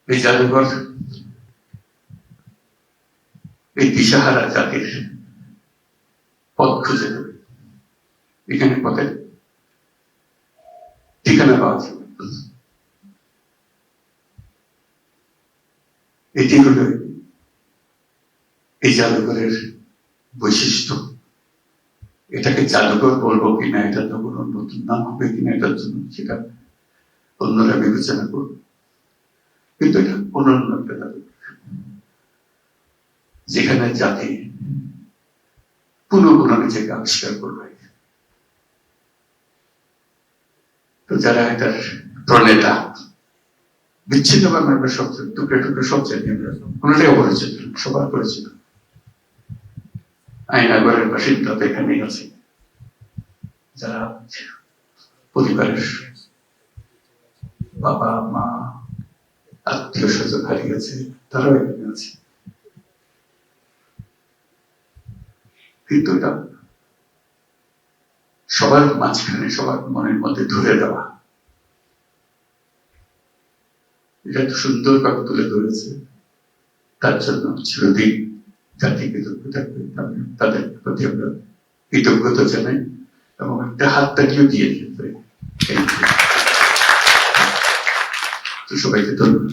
এই জাদুঘর এই দিশাহারা জাতির পথ খুঁজে দেবে। এখানে পথের ঠিকানা পাওয়া যাবে। এটি হল এই জাদুঘরের বৈশিষ্ট্য। এটাকে জাদুঘর বলবো কিনা, এটা তো কোনো নতুন নাম হবে কিনা, এটার জন্য সেটা অন্যরা বিবেচনা করবে, কিন্তু এটা অনন্য একটা জাদুঘর, যেখানে জাতি পুনঃ নিজেকে আবিষ্কার করবে। তো যারা এটার প্রণেতা, বিচ্ছিন্ন বাংলাটা সবচেয়ে টুকরে টুকরে সবচেয়ে কোনটাই অপরিচিত, সবার পরিচিত। আয়নাগরের বাসিন্দা তো এখানেই আছে, যারা পরিবারের বাবা মা আত্মীয় স্বজন হারিয়েছে, তারাও এখানে আছে। কিন্তু এটা সবার মাঝখানে, সবার মনের মধ্যে ধরে দেওয়া, এটা তো সুন্দরভাবে তুলে ধরেছে। তার জন্য চিরদিন জাতি কৃতজ্ঞ থাকবে। তাদের প্রতি আমরা কৃতজ্ঞতা জানাই এবং একটা হাত তালিও দিয়ে দিতে পারি। সবাইকে ধন্যবাদ।